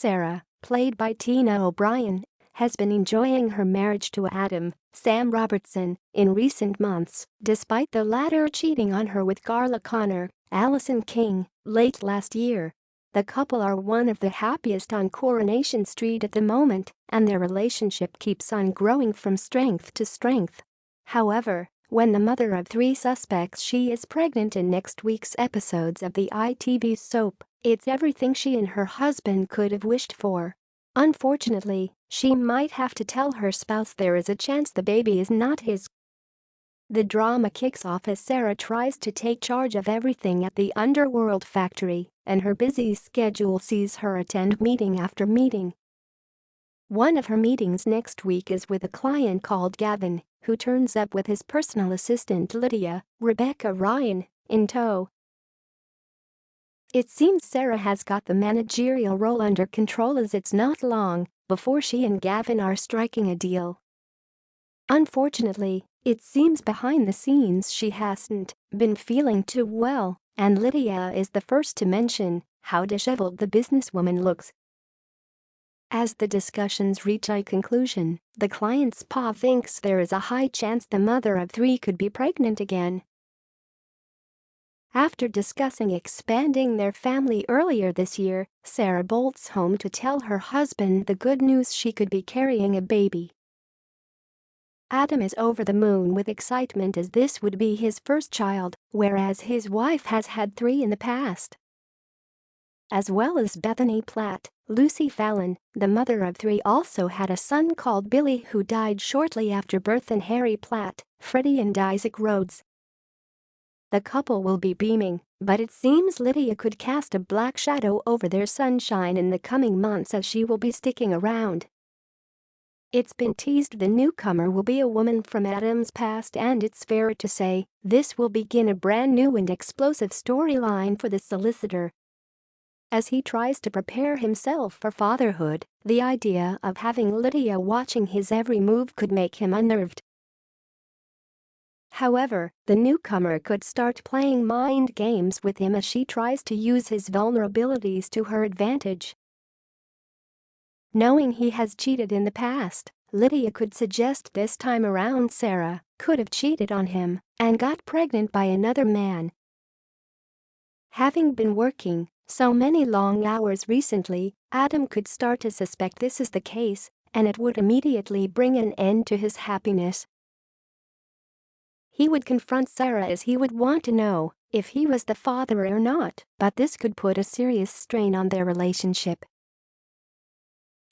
Sarah, played by Tina O'Brien, has been enjoying her marriage to Adam, Sam Robertson, in recent months, despite the latter cheating on her with Carla Connor, Allison King, late last year. The couple are one of the happiest on Coronation Street at the moment, and their relationship keeps on growing from strength to strength. However, when the mother of 3 suspects she is pregnant in next week's episodes of the ITV soap, it's everything she and her husband could have wished for. Unfortunately, she might have to tell her spouse there is a chance the baby is not his. The drama kicks off as Sarah tries to take charge of everything at the underworld factory, and her busy schedule sees her attend meeting after meeting. One of her meetings next week is with a client called Gavin, who turns up with his personal assistant Lydia, Rebecca Ryan, in tow. It seems Sarah has got the managerial role under control as it's not long before she and Gavin are striking a deal. Unfortunately, it seems behind the scenes she hasn't been feeling too well, and Lydia is the first to mention how disheveled the businesswoman looks. As the discussions reach a conclusion, the client's pa thinks there is a high chance the mother of 3 could be pregnant again. After discussing expanding their family earlier this year, Sarah bolts home to tell her husband the good news she could be carrying a baby. Adam is over the moon with excitement as this would be his first child, whereas his wife has had 3 in the past. As well as Bethany Platt, Lucy Fallon, the mother of 3, also had a son called Billy who died shortly after birth, and Harry Platt, Freddie and Isaac Rhodes. The couple will be beaming, but it seems Lydia could cast a black shadow over their sunshine in the coming months as she will be sticking around. It's been teased the newcomer will be a woman from Adam's past, and it's fair to say this will begin a brand new and explosive storyline for the solicitor. As he tries to prepare himself for fatherhood, the idea of having Lydia watching his every move could make him unnerved. However, the newcomer could start playing mind games with him as she tries to use his vulnerabilities to her advantage. Knowing he has cheated in the past, Lydia could suggest this time around Sarah could have cheated on him and got pregnant by another man. Having been working so many long hours recently, Adam could start to suspect this is the case, and it would immediately bring an end to his happiness. He would confront Sarah as he would want to know if he was the father or not, but this could put a serious strain on their relationship.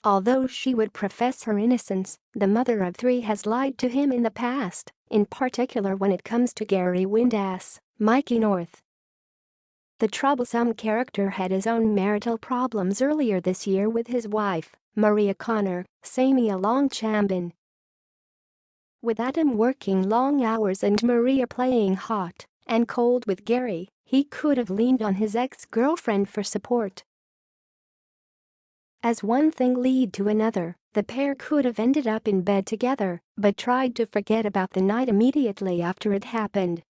Although she would profess her innocence, the mother of 3 has lied to him in the past, in particular when it comes to Gary Windass, Mikey North. The troublesome character had his own marital problems earlier this year with his wife, Maria Connor, Samia Longchamben. With Adam working long hours and Maria playing hot and cold with Gary, he could have leaned on his ex-girlfriend for support. As one thing led to another, the pair could have ended up in bed together but tried to forget about the night immediately after it happened.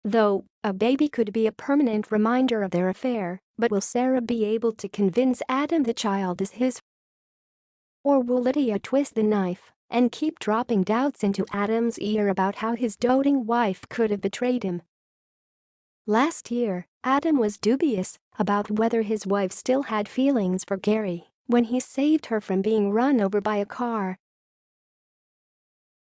Though, a baby could be a permanent reminder of their affair, but will Sarah be able to convince Adam the child is his? Or will Lydia twist the knife and keep dropping doubts into Adam's ear about how his doting wife could have betrayed him? Last year, Adam was dubious about whether his wife still had feelings for Gary when he saved her from being run over by a car.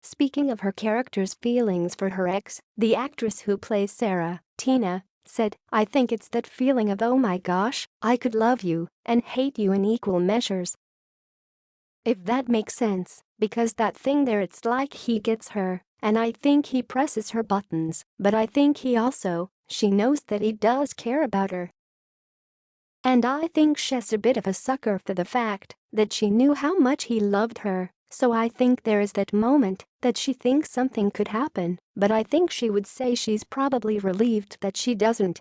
Speaking of her character's feelings for her ex, the actress who plays Sarah, Tina, said, "I think it's that feeling of oh my gosh, I could love you and hate you in equal measures. If that makes sense, because that thing there, it's like he gets her, and I think he presses her buttons, but I think she knows that he does care about her. And I think she's a bit of a sucker for the fact that she knew how much he loved her, so I think there is that moment that she thinks something could happen, but I think she would say she's probably relieved that she doesn't."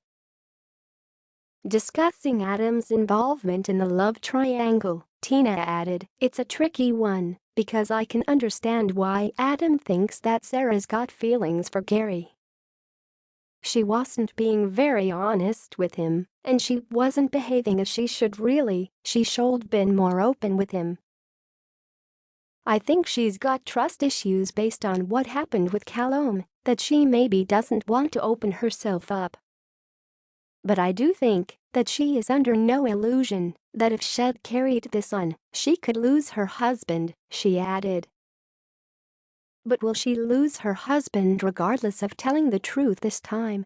Discussing Adam's involvement in the love triangle, Tina added, "It's a tricky one, because I can understand why Adam thinks that Sarah's got feelings for Gary. She wasn't being very honest with him, and she wasn't behaving as she should really. She should been more open with him. I think she's got trust issues based on what happened with Callum, that she maybe doesn't want to open herself up. But I do think that she is under no illusion that if she'd carried this on, she could lose her husband, she added. But will she lose her husband regardless of telling the truth this time?